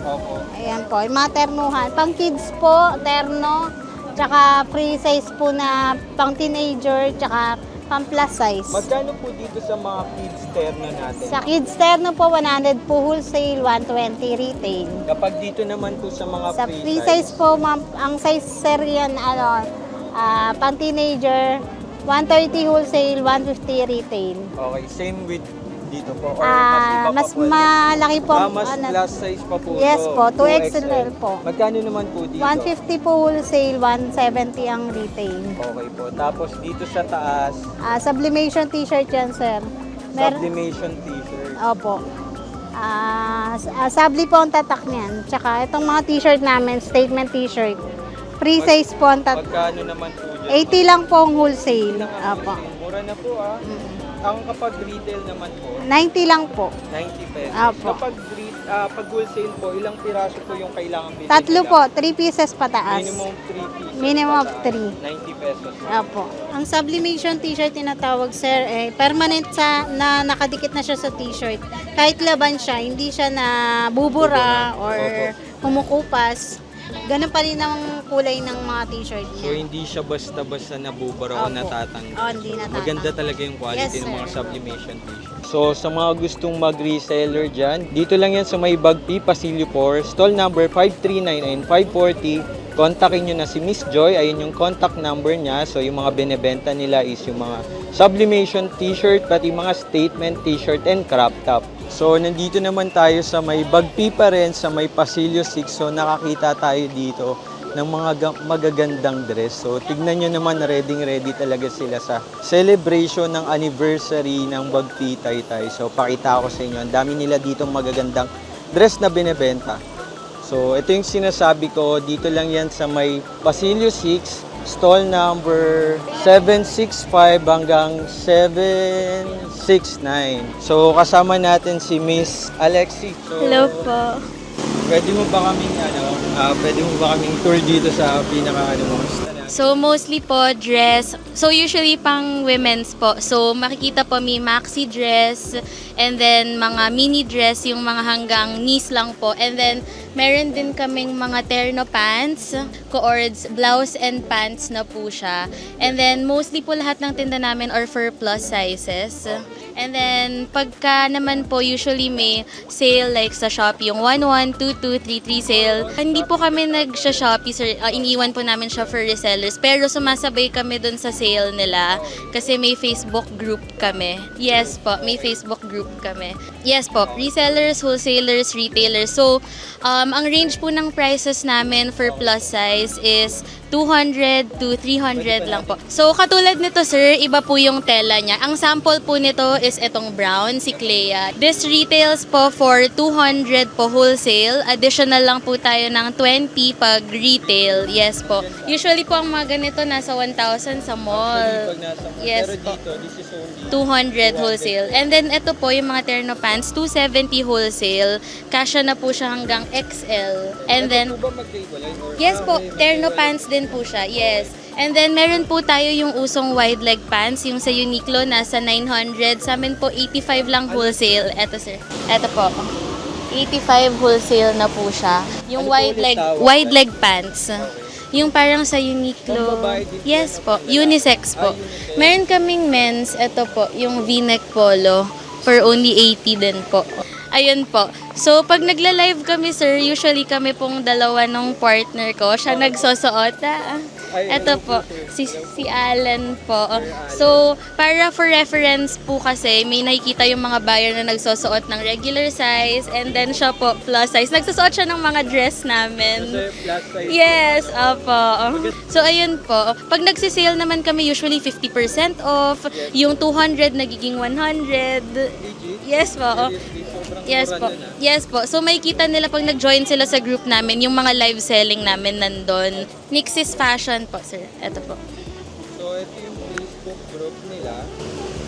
Opo. Ayan po, yung mga ternuhan. Pang kids po, terno. Tsaka free size po na pang teenager, tsaka pang plus size. Magkano po dito sa mga kids terno natin? Sa kids terno po, 100 po wholesale, 120 retail. Kapag dito naman po sa mga Sa free size po, ma'am, ang size sir yan, pang teenager, 130 wholesale, 150 retail. Okay, same with dito po. Or mas Mas iba pa po? malaki po. Mas plus size pa po Yes to, po, 2XL po. Magkano naman po dito? 150 po wholesale, 170 ang retail. Okay po. Tapos dito sa taas, Sublimation t-shirt yan, sir. sublimation t-shirt. Opo. Sabli po ang tatak niyan. Tsaka itong mga t-shirt namin, statement t-shirt. Free size po ang tatak. Magkano naman po dyan? 80 lang po ang wholesale. Ilang ang Opo. wholesale? Mura na po, ah. Ang kapag retail naman po, 90 lang po. 90 pesos. Apo. Kapag pag wholesale po, ilang piraso po yung kailangan bilhin Tatlo nila? po, 3 pieces pataas. Minimum 3 pieces. Minimum of pataas. 3. 90 pesos. Opo. Ang sublimation t-shirt tinatawag, sir, permanent na nakadikit na siya sa t-shirt. Kahit laban siya, hindi siya na bubura or kumukupas. Ganun pa rin ang kulay ng mga t-shirt So niya. hindi siya basta-basta nabubara o Opo. natatanggal. Hindi natatanggal. Maganda talaga yung quality Yes, ng mga sir. sublimation t-shirt. So sa mga gustong mag-reseller dyan, dito lang yan sa may Bagpi, Pasilio 4, stall number 5399540. Kontakin nyo na si Miss Joy, ayun yung contact number niya. So yung mga binebenta nila is yung mga sublimation t-shirt, pati mga statement t-shirt and crop top. So nandito naman tayo sa may Bagpi pa rin, sa may Pasilio 6. So nakakita tayo dito ng mga magagandang dress. So tignan nyo naman, ready talaga sila sa celebration ng anniversary ng Bagpi Taytay. So pakita ko sa inyo, ang dami nila ditong magagandang dress na binebenta. So ito yung sinasabi ko, dito lang yan sa may Pasilio 6, stall number 765 hanggang 769. So kasama natin si Miss Alexi. So, Hello po. Pwede mo ba kaming tour dito sa pinaka mo? So, mostly po dress. So, usually pang women's po. So, makikita po may maxi dress and then mga mini dress, yung mga hanggang knees lang po. And then, meron din kaming mga terno pants, cords, blouse and pants na po siya. And then, mostly po lahat ng tinda namin are for plus sizes. And then, pagka naman po, usually may sale like sa Shopee, yung 11, 22, 33 sale. Hindi po kami nag-Shopee, sir. Iniwan po namin siya for resellers. Pero sumasabay kami dun sa sale nila kasi may Facebook group kami. Yes po, may Facebook group kami. Yes po, resellers, wholesalers, retailers. So, ang range po ng prices namin for plus size is 200 to 300 lang po. So, katulad nito, sir, iba po yung tela niya. Ang sample po nito is itong brown, si Clea. This retails po for 200 po wholesale. Additional lang po tayo ng 20 pag retail. Yes po. Usually po ang mga ganito nasa 1,000 sa mall. Yes po. Pero dito, this is only 200 wholesale. And then ito po yung mga terno pants, 270 wholesale. Kasya na po siya hanggang XL. And then, po ba magkaiwalay? Or, yes po, terno pants din po siya. Yes. And then meron po tayo yung usong wide leg pants, yung sa Uniqlo nasa 900. Sa amin po 85 lang wholesale. Eto sir. Eto po. 85 wholesale na po siya. Yung Ano po wide leg pants. Yung parang sa Uniqlo. Pambabae din po Yes na po, pala. unisex po. Unisex. Meron kaming men's, ito po, yung V-neck polo for only 80 din po. Ayun po. So, pag nagla-live kami, sir, usually kami pong dalawa ng partner ko. Siya nagsosuot. Ito po, si Alan po. So, para for reference po kasi, may nakikita yung mga buyer na nagsosuot ng regular size and then siya po plus size. Nagsusuot siya ng mga dress namin. Kasi plus size. Yes, opo. So, ayun po. Pag nagsisale naman kami, usually 50% off. Yung 200 nagiging 100. Yes po. Yes po. Yes po. So, makikita nila pag nag-join sila sa group namin, yung mga live selling namin nandun. Nixis Fashion po, sir. Ito po. So So ito yung Facebook group nila.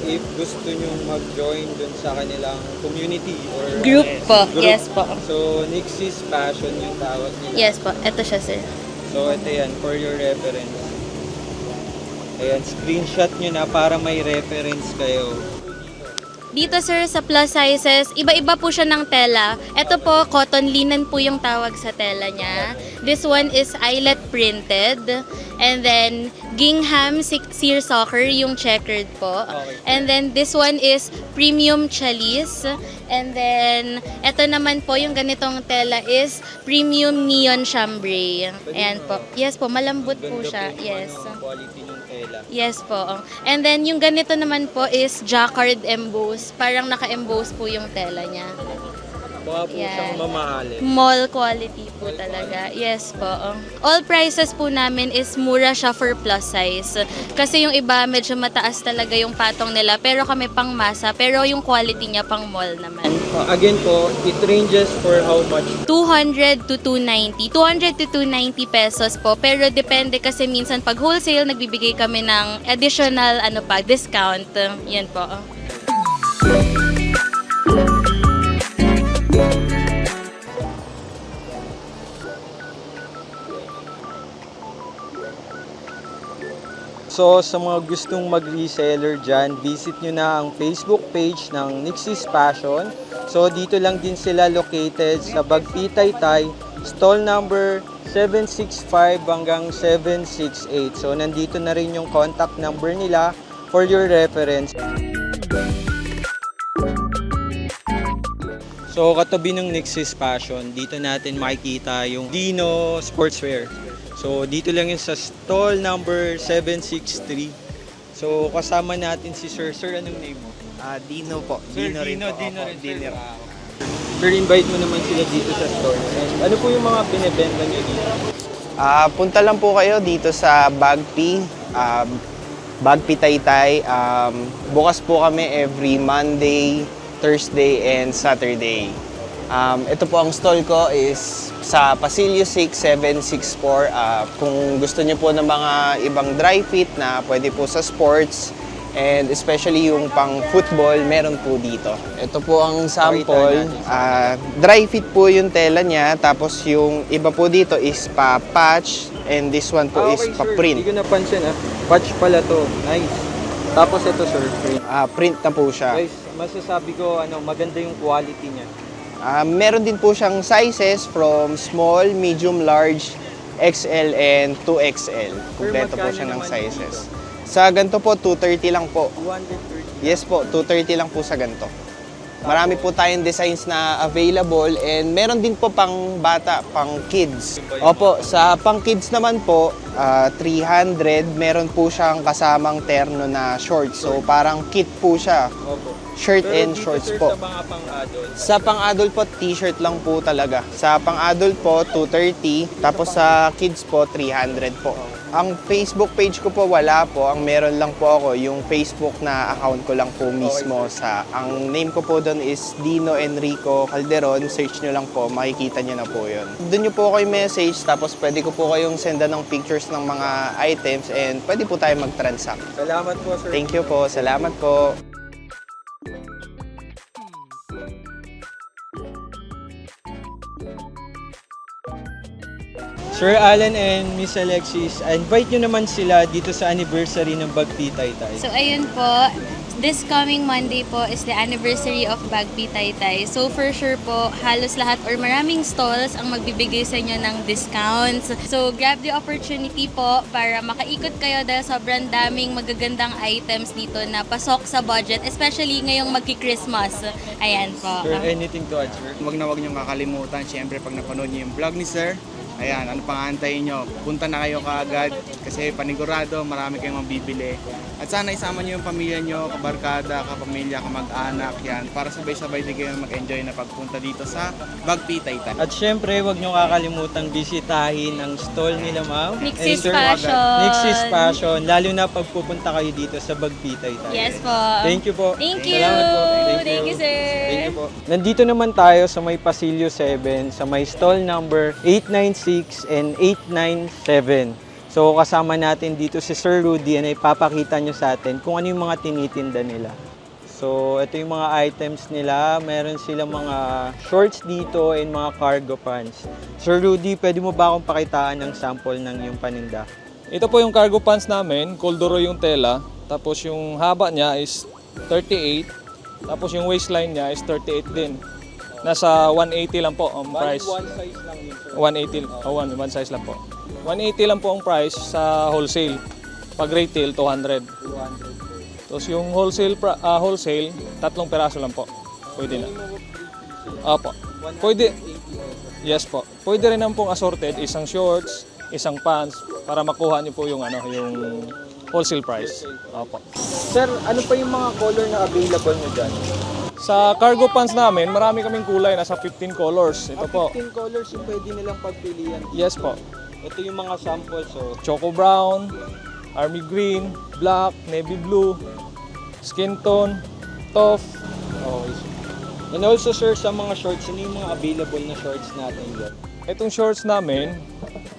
If gusto nyo mag-join dun sa kanilang community or Group po. Yes po. So Nixie's Passion yung tawag nila. Yes po. Ito siya, sir. So ito yan, for your reference. Ayan, screenshot nyo na para may reference kayo. Dito, sir, sa plus sizes, iba-iba po siya ng tela. Ito po, cotton linen po yung tawag sa tela niya. This one is eyelet printed. And then, gingham seersucker, yung checkered po. Okay. And then, this one is premium chalis. And then, ito naman po, yung ganitong tela is premium neon chambray. Ayan po. Yes po, malambot po Ganda siya. yung Yes. quality ng tela. Yes po. And then, yung ganito naman po is jacquard emboss. Parang naka-emboss po yung tela niya. Mukha po Yan. siyang mamahalin. Mall quality po talaga. Yes po. All prices po namin is mura siya for plus size. Kasi yung iba medyo mataas talaga yung patong nila. Pero kami pang masa. Pero yung quality niya pang mall naman. Again po, it ranges for how much? 200 to 290. 200 to 290 pesos po. Pero depende kasi minsan pag wholesale, nagbibigay kami ng additional discount. Yan po. So sa mga gustong mag-reseller dyan, visit nyo na ang Facebook page ng Nixie's Passion. So dito lang din sila located sa Bagpi Taytay, stall number 765 hanggang 768. So nandito na rin yung contact number nila for your reference. So katabi ng Nixie's Passion, dito natin makikita yung Dino Sportswear. So dito lang yun sa stall number 763. So kasama natin si Sir. Sir, anong name mo? Dino po. Sir, Dino rin po. Dino Opo, rin. Dino. Sir, invite mo naman sila dito sa store. And ano po yung mga binibenta nyo dito? Punta lang po kayo dito sa Bagpi. Bagpi Taytay. Bukas po kami every Monday, Thursday, and Saturday. Ito po ang stall ko is sa Pasilio 6764. Kung gusto niyo po ng mga ibang dry fit na pwede po sa sports and especially yung pang football, meron po dito. Ito po ang sample. Dry fit po yung tela niya, tapos yung iba po dito is pa-patch and this one po is Sir. pa-print. Hindi ko napansin Patch pala to. Nice. Tapos ito sir, print. Print na po siya. Guys, masasabi ko maganda yung quality niya. Meron din po siyang sizes from small, medium, large, XL, and 2XL. Kompleto po siya ng sizes. Sa ganito po, 230 lang po. 230. Yes po, 230 lang po sa ganito. Marami po tayong designs na available and meron din po pang bata, pang kids. Opo, sa pang kids naman po, 300, meron po siyang kasamang terno na shorts. So parang kit po siya. Opo. Shirt Pero and dito, shorts sir, po. Sa mga pang-adult. Sa pang-adult po, t-shirt lang po talaga. Sa pang-adult po, 230. Tapos sa kids po, 300 po. Ang Facebook page ko po, wala po. Ang meron lang po ako, yung Facebook na account ko lang po mismo. Ang name ko po doon is Dino Enrico Calderon. Search nyo lang po, makikita nyo na po yun. Doon nyo po ako yung message, tapos pwede ko po kayong sendan ng pictures ng mga items and pwede po tayo mag-transact. Salamat po sir. Thank you po. Salamat po. Sir Alan and Miss Alexis, invite nyo naman sila dito sa anniversary ng Bagpi Taytay. So ayun po, this coming Monday po is the anniversary of Bagpi Taytay. So for sure po, halos lahat or maraming stalls ang magbibigay sa inyo ng discounts. So grab the opportunity po para makaikot kayo dahil sobrang daming magagandang items dito na pasok sa budget, especially ngayong magki-Christmas. Ayan po. Sir, anything to add, sir? Huwag niyong kakalimutan, syempre pag napanood niyo yung vlog ni Sir, ayan, ano pang aantayin nyo? Punta na kayo kaagad kasi panigurado, marami kayong mabibili. At sana isama nyo yung pamilya nyo, kabarkada, kapamilya, kamag-anak, yan, para sabay-sabay din kayo mag-enjoy na pagpunta dito sa Bagpi Taytay. At syempre, huwag nyo kakalimutang bisitahin ang stall nila, ma'am. Nixie's And sir, Passion. Nixie's Passion, lalo na pag pupunta kayo dito sa Bagpi Taytay. Yes po. Thank you po. Thank you. Salamat po. Thank you, sir. Thank you po. Nandito naman tayo sa may Pasilio 7, sa may stall number 896 and 897. So kasama natin dito si Sir Rudy na ipapakita nyo sa atin kung ano yung mga tinitinda nila. So ito yung mga items nila. Meron silang mga shorts dito and mga cargo pants. Sir Rudy, pwede mo ba akong pakitaan ng sample ng yung paninda? Ito po yung cargo pants namin, corduroy yung tela. Tapos yung haba niya is 38. Tapos yung waistline niya is 38 din. Nasa 180 lang po ang price. One size lang yun, sir. 180, one size lang po. 180 lang po ang price sa wholesale. Pag retail, 200. 200. Tapos yung wholesale, tatlong peraso lang po. Pwede na. Opo. Pwede. Yes po. Pwede rin naman pong assorted, isang shorts, isang pants, para makuha niyo po yung, yung wholesale price. Opo. Sir, ano pa yung mga color na available nyo dyan? Sa cargo pants namin, marami kaming kulay, nasa 15 colors. Ito po. 15 colors yung pwede nilang pagpilian. Yes po. Ito yung mga samples. So, Choco brown, army green, black, navy blue, skin tone, taupe. okay. And also sir, sa mga shorts, ano yung mga available na shorts natin dyan? Itong shorts namin,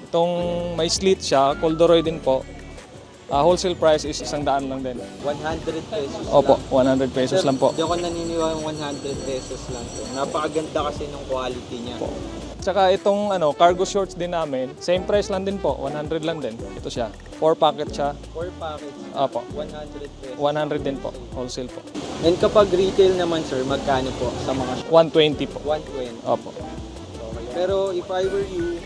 itong may slit siya, corduroy din po. Wholesale price is 100 lang din. 100 pesos Opo, lang. 100 pesos Sir, lang po. Hindi ako naniniwala 100 pesos lang to. Napakaganda kasi ng quality niya. Tsaka itong cargo shorts din namin, same price lang din po, 100 lang din. Ito siya. 4 packet siya. 4 packets. Opo. 100 pesos. 100 din po, wholesale po. And kapag retail naman sir, magkano po sa mga 120 po. 120. Opo. Okay. Pero if I were you,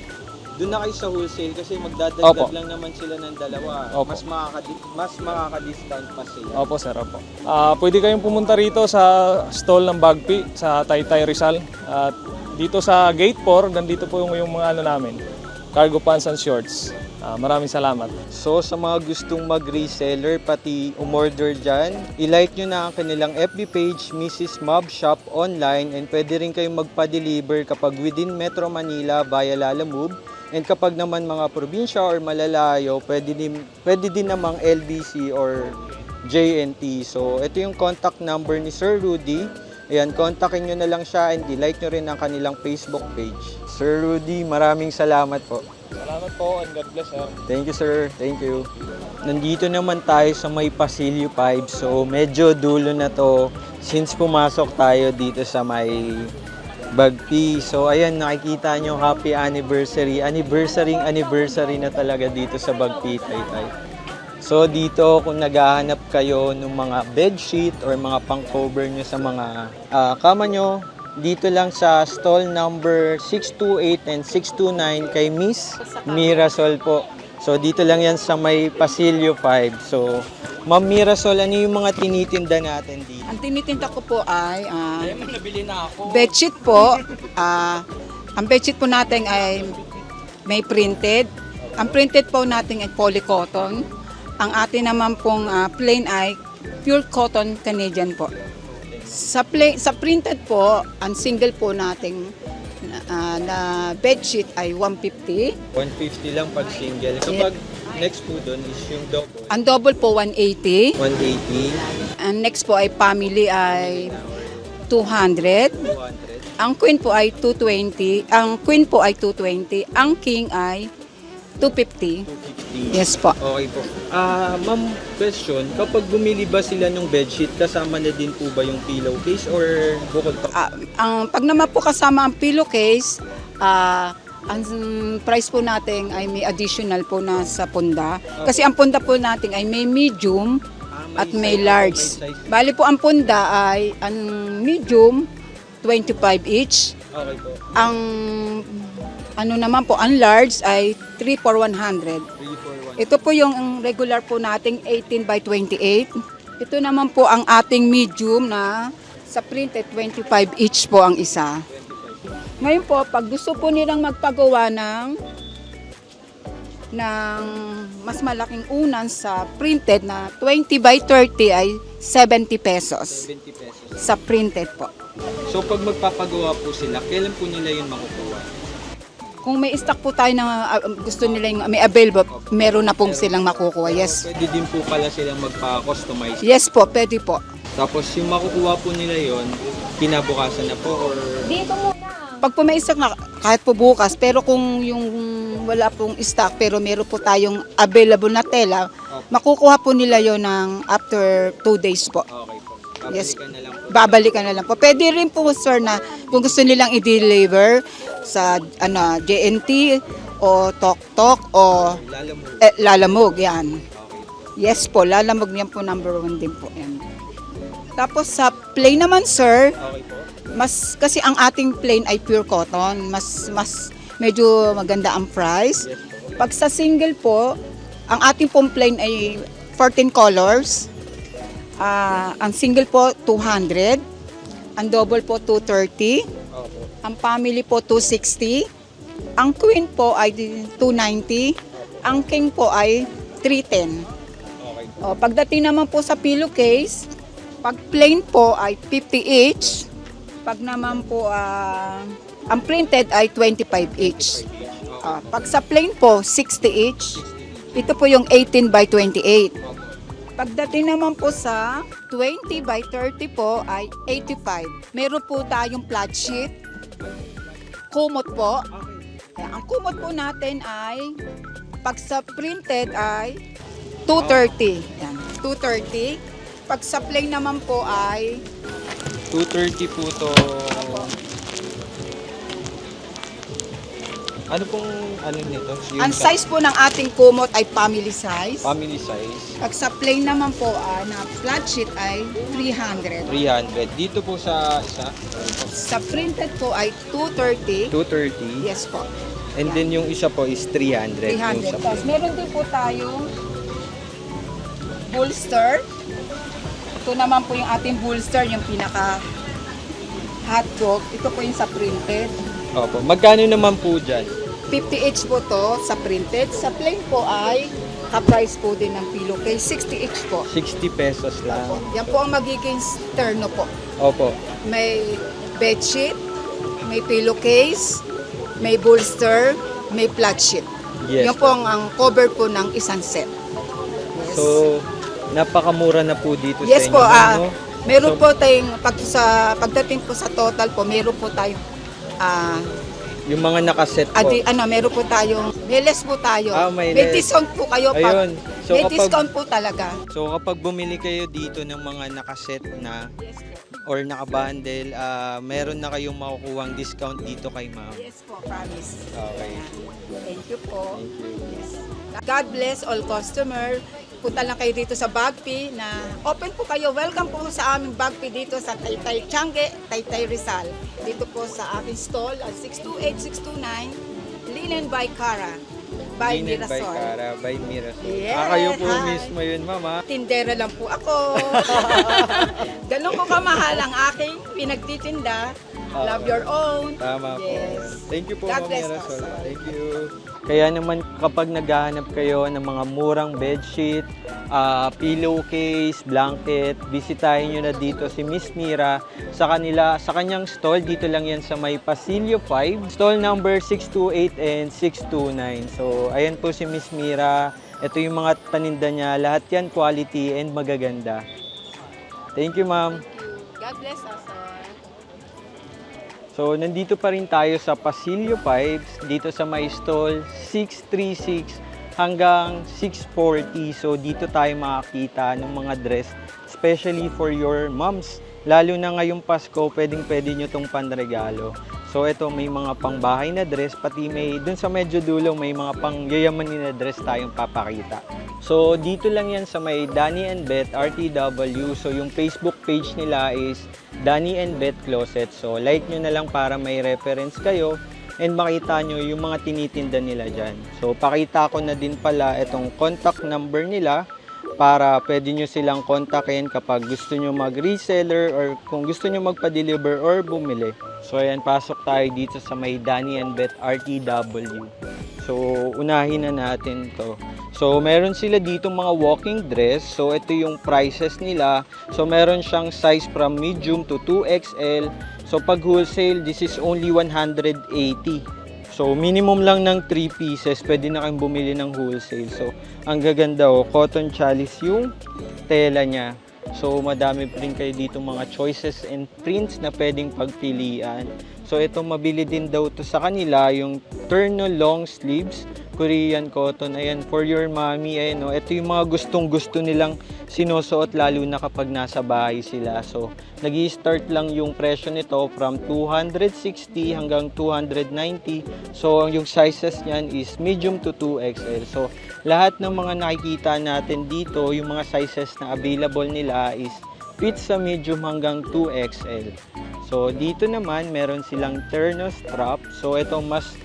doon na kayo sa wholesale kasi magdadagdag Opo. lang naman sila ng dalawa. Opo. Mas makaka-discount pa sila. Opo sir, opo. Pwede kayong pumunta rito sa stall ng Bagpi sa Taytay Rizal. At dito sa Gate 4, nandito po yung mga namin, cargo pants and shorts. Maraming salamat. So sa mga gustong mag-reseller pati umorder dyan, i-like nyo na ang kanilang FB page, Mrs. Mob Shop online, and pwede rin kayong magpa-deliver kapag within Metro Manila via Lalamove. And kapag naman mga probinsya or malalayo, pwede din namang LBC or JNT. So ito yung contact number ni Sir Rudy. Ayan, kontakin nyo na lang siya and i-like nyo rin ang kanilang Facebook page. Sir Rudy, maraming salamat po. Salamat po and God bless sir. Thank you sir, thank you. Nandito naman tayo sa may Pasilio 5. So medyo dulo na to since pumasok tayo dito sa may Bagpi. So ayan, nakikita nyo, happy anniversary. Anniversary na talaga dito sa Bagpi, Taytay. So dito, kung naghahanap kayo ng mga bedsheet or mga pang-cover nyo sa mga kama nyo, dito lang sa stall number 628 and 629 kay Miss Mirasol po. So dito lang yan sa may Pasilio 5. So Ma'am Mirasol, ano yung mga tinitinda natin dito? Ang tinitinda ko po ay Nabili na ako. bedsheet po. Ang bedsheet po natin ay may printed. Ang printed po natin ay polycotton. Ang atin naman pong plain ay pure cotton Canadian po. Sa printed po, ang single po nating na bedsheet ay 150. 150 lang pag single. Kapag next po doon is yung double. Ang double po 180. 180, Ang next po ay family ay 200. 200, Ang queen po ay 220. Ang queen po ay 220. Ang king ay 250. 250. Yes po. Okay po. Ma'am, question, kapag bumili ba sila ng bedsheet, kasama na din po ba yung pillowcase or bukod pa? Ang pag naman po kasama ang pillowcase, ang price po natin ay may additional po na sa punda. Kasi ang punda po natin ay may medium at may large. Bali po ang punda ay ang medium 25 each. Okay po. Ang ano naman po, ang large ay 3 for 100. 3 for 1. Ito po yung regular po nating 18 by 28. Ito naman po ang ating medium na sa printed 25 each po ang isa. Ngayon po, pag gusto po nilang magpagawa ng mas malaking unan sa printed na 20 by 30 ay 70 pesos 70 pesos. sa printed po. So pag magpapagawa po sila, kailan po nila yun makukuha? Kung may stock po tayo na gusto nila yung may available, meron na pong silang makukuha. Yes. Pwede din po pala silang magpa-customize. Yes po, pwede po. Tapos yung makukuha po nila yon, kinabukasan na po or Pag po may stock na, kahit po bukas, pero kung yung wala pong stock pero meron po tayong available na tela, makukuha po nila yon ng after 2 days po. Okay po. Yes. Babalikan na lang po. Babalikan na lang po. Pwede rin po sir na kung gusto nilang i-deliver sa JNT o Tok o Lalamog yan. Yes po, Lalamog yan po number 1 din po yan. Tapos sa plain naman sir, Okay po. kasi ang ating plain ay pure cotton, mas medyo maganda ang price. Pag sa single po, ang ating pong plain ay 14 colors. Ang single po 200, ang double po 230, ang family po 260, ang queen po ay 290, ang king po ay 310. Pagdating naman po sa pillowcase, pag plain po ay 50 each, pag naman po ang printed ay 25 each. Pag sa plain po 60 each, ito po yung 18 by 28. Pagdating naman po sa 20 by 30 po ay 85. Meron po tayong flat sheet, kumot po. Ang kumot po natin ay pag sa printed ay 230. Yan, 230. Pag sa plain naman po ay 230 po to. Ano pong nito? ang size po ng ating kumot ay family size. Family size. Pag sa plain naman po na flat sheet ay 300. 300. Dito po sa isa, Sa printed po ay 230. 230. Yes po. And then yung isa po is 300. Yung 300. sa Tapos meron din po tayong bolster. Ito naman po yung ating bolster, yung pinaka hotdog. Ito po yung sa printed. Opo. Magkano naman po dyan? 50 each po to sa printed. Sa plain po ay ka-price po din ng pillowcase. 60 each po. 60 pesos lang. Yan po ang magiging terno po. Opo. May bedsheet, may pillowcase, may bolster, may flat sheet. Yes. Yan po ang cover po ng isang set. Yes. So, napakamura na po dito Yes sa po, inyo. No? meron So- po tayong pagdating po sa total po, meron po tayong Yung mga nakaset po. meron po tayong may less po tayo. May May less. discount po kayo pag Ayun. So, may kapag, discount po talaga. so kapag bumili kayo dito ng mga nakaset na or nakabundle, meron na kayong makukuhang discount dito kay ma'am. Yes po, promise. Okay. Thank you po. Thank you. Yes. God bless all customer. Punta lang kayo dito sa Bagpi na open po kayo. Welcome po sa aming Bagpi dito sa Taytay Tiangge, Taytay Rizal. Dito po sa aking stall at 628-629 Linen by Cara. By Linen by Mirasol. Cara, by Mirasol. Yes, Kayo po hi. mismo yun, mama. Tindera lang po ako. Ganun po kamahal ang aking pinagtitinda. Love your own. Tama Yes. po. Thank you po, God Ma'am bless Mirasol. us. Thank you. Kaya naman kapag naghahanap kayo ng mga murang bedsheet, pillowcase, blanket, bisitahin nyo na dito si Miss Mira sa kanyang stall. Dito lang yan sa may Pasilio 5, stall number 628 and 629. So, ayan po si Miss Mira. Ito yung mga paninda niya. Lahat yan quality and magaganda. Thank you, ma'am. God bless us, sir. So, nandito pa rin tayo sa Pasilio 5, dito sa may stall 636 hanggang 640. So, dito tayo makakita ng mga dress, especially for your moms. Lalo na ngayong Pasko, pwedeng-pwede nyo itong panregalo. So, ito may mga pangbahay na dress, pati may, dun sa medyo dulo, may mga pangyayamanin na dress tayong papakita. So, dito lang yan sa may Danny and Beth RTW. So, yung Facebook page nila is Danny and Beth Closet. So, like nyo na lang para may reference kayo and makita nyo yung mga tinitinda nila dyan. So, pakita ko na din pala itong contact number nila para pwede nyo silang kontakin kapag gusto nyo mag-reseller or kung gusto nyo magpa-deliver or bumili. So, ayan, pasok tayo dito sa may Danny and Beth RTW. So, unahin na natin to. So, meron sila dito mga walking dress. So, ito yung prices nila. So, meron siyang size from medium to 2XL. So, pag wholesale, this is only 180. So, minimum lang ng 3 pieces. Pwede na kayong bumili ng wholesale. So, ang gaganda cotton chalice yung tela niya. So madami rin kayo dito mga choices and prints na pwedeng pagpilian. So ito mabili din daw to sa kanila, yung Terno long sleeves, Korean cotton. Ayan, for your mommy. Ayan, no? Ito yung mga gustong-gusto nilang sinusuot lalo na kapag nasa bahay sila. So nag-i-start lang yung presyo nito from 260 hanggang 290. So yung sizes niyan is medium to 2XL. So lahat ng mga nakikita natin dito, yung mga sizes na available nila is fit sa medium hanggang 2XL. So dito naman meron silang Terno strap. So ito mas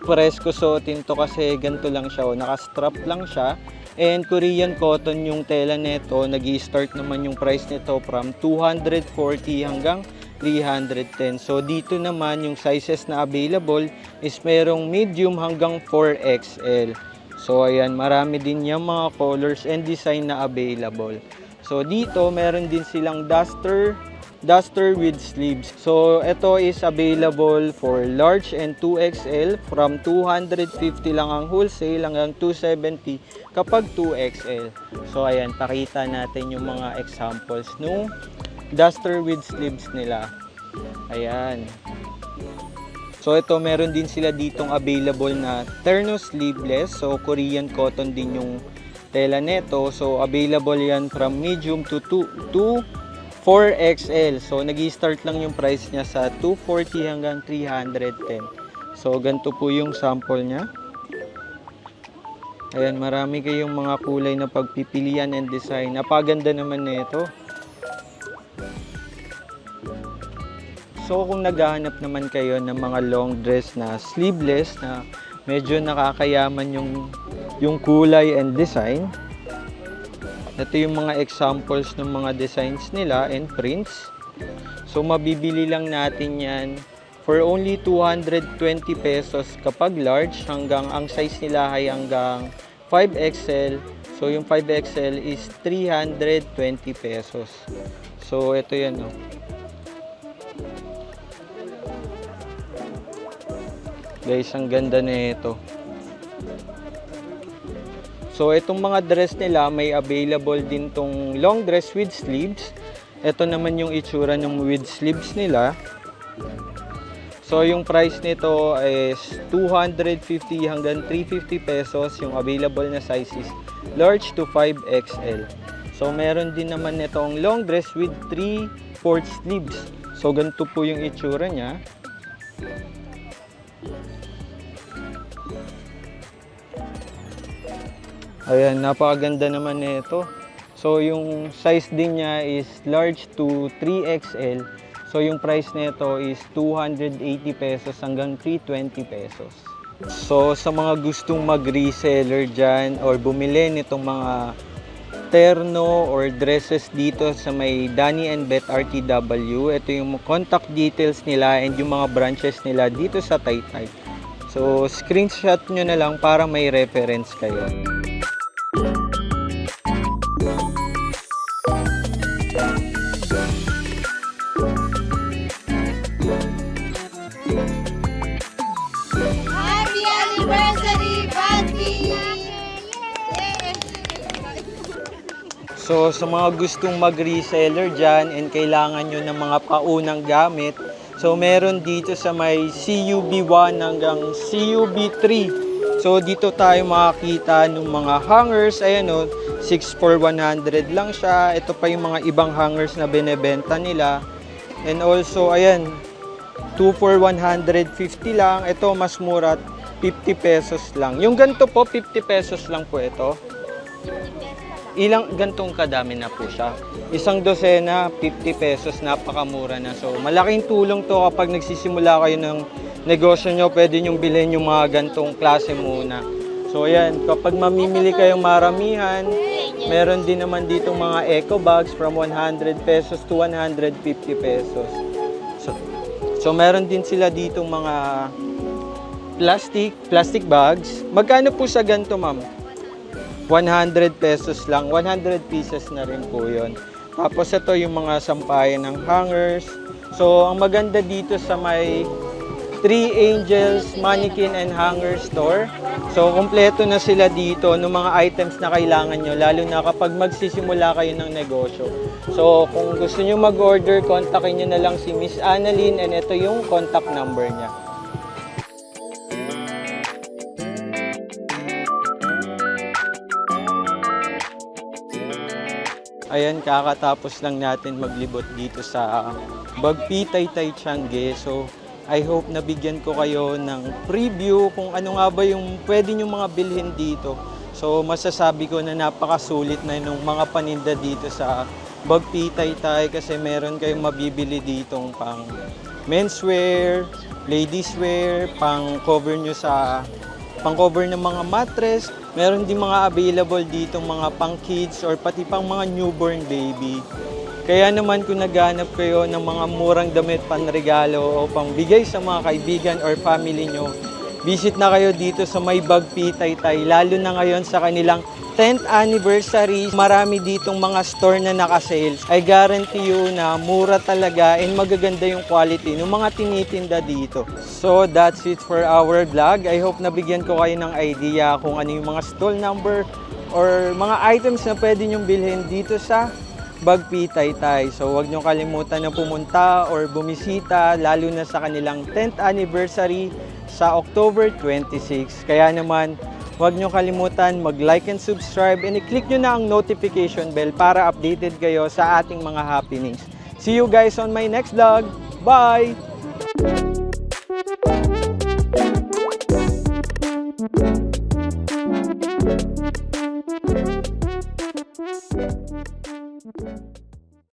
presko suotin to kasi ganito lang siya, naka-strap lang siya. And Korean cotton yung tela nito, nag-i-start naman yung price nito from 240 hanggang 310. So dito naman yung sizes na available is merong medium hanggang 4XL. So ayan, marami din yung mga colors and design na available. So dito meron din silang duster with sleeves. So ito is available for large and 2XL from 250 lang ang wholesale hanggang 270 kapag 2XL. So ayan, pakita natin yung mga examples nung duster with sleeves nila. Ayan. So ito meron din sila ditong available na Terno sleeveless. So Korean cotton din yung tela neto. So available yan from medium to 4XL. So nag-i-start lang yung price niya sa 240 hanggang 310. So ganito po yung sample niya. Ayan, marami kayong mga kulay na pagpipilian and design. Napaganda naman nito. So kung naghahanap naman kayo ng mga long dress na sleeveless na medyo nakakayaman yung kulay and design, ito yung mga examples ng mga designs nila and prints. So mabibili lang natin yan for only 220 pesos kapag large, hanggang ang size nila ay hanggang 5XL. So yung 5XL is 320 pesos. So ito yan, oh. Guys, ang ganda na ito. So itong mga dress nila, may available din tong long dress with sleeves. Ito naman yung itsura ng with sleeves nila. So yung price nito is 250 hanggang 350 pesos. Yung available na sizes large to 5XL. So meron din naman nitong long dress with 3/4 sleeves. So ganito po yung itsura niya. Ayan, napakaganda naman nito. So yung size din niya is large to 3XL. So yung price nito is 280 pesos hanggang 320 pesos. So sa mga gustong mag-reseller dyan or bumili nitong mga terno or dresses dito sa may Danny and Beth RTW, ito yung contact details nila and yung mga branches nila dito sa Taytay. So screenshot nyo na lang para may reference kayo. Happy anniversary, Banti! So sa mga gustong mag-reseller dyan and kailangan nyo ng mga paunang gamit, so meron dito sa may CUB1 hanggang CUB3. So dito tayo makakita ng mga hangers. Ayan o, 6 for 100 lang siya. Ito pa yung mga ibang hangers na binebenta nila. And also, ayan, 2 for 150 lang. Ito mas mura, 50 pesos lang. Yung ganito po, 50 pesos lang po ito. Ilang gantong kadami na po siya. Isang dosena, 50 pesos, napakamura na. So malaking tulong to kapag nagsisimula kayo ng negosyo nyo, pwede nyong bilhin yung mga gantong klase muna. So ayan, kapag mamimili kayong maramihan, meron din naman dito mga eco bags from 100 pesos to 150 pesos. So meron din sila dito mga plastic bags. Magkano po sa ganito, ma'am? 100 pesos lang. 100 pieces na rin po yun. Tapos ito yung mga sampayan ng hangers. So ang maganda dito sa may Three Angels Mannequin and Hanger Store. So, kompleto na sila dito ng mga items na kailangan nyo, lalo na kapag magsisimula kayo ng negosyo. So, kung gusto nyo mag-order, kontakin nyo na lang si Miss Annalyn and ito yung contact number niya. Ayan, kakatapos lang natin maglibot dito sa Bagpi Taytay Tiangge. So, I hope nabigyan ko kayo ng preview kung ano nga ba yung pwede nyo mga bilhin dito. So, masasabi ko na napakasulit na yung mga paninda dito sa Bagpi Taytay kasi meron kayong mabibili ditong pang menswear, ladieswear, pang cover nyo sa pang-cover ng mga mattress. Meron din mga available dito mga pang-kids or pati pang mga newborn baby. Kaya naman kung naghanap kayo ng mga murang damit panregalo o pangbigay sa mga kaibigan or family nyo, visit na kayo dito sa may Bagpi Taytay, lalo na ngayon sa kanilang 10th anniversary. Marami ditong mga store na naka-sales. I guarantee you na mura talaga and magaganda yung quality ng mga tinitinda dito. So that's it for our vlog. I hope nabigyan ko kayo ng idea kung ano yung mga stall number or mga items na pwede nyong bilhin dito sa Bagpi Taytay. So huwag nyo kalimutan na pumunta or bumisita, lalo na sa kanilang 10th anniversary sa October 26. Kaya naman, huwag nyo kalimutan mag-like and subscribe and i-click nyo na ang notification bell para updated kayo sa ating mga happenings. See you guys on my next vlog. Bye!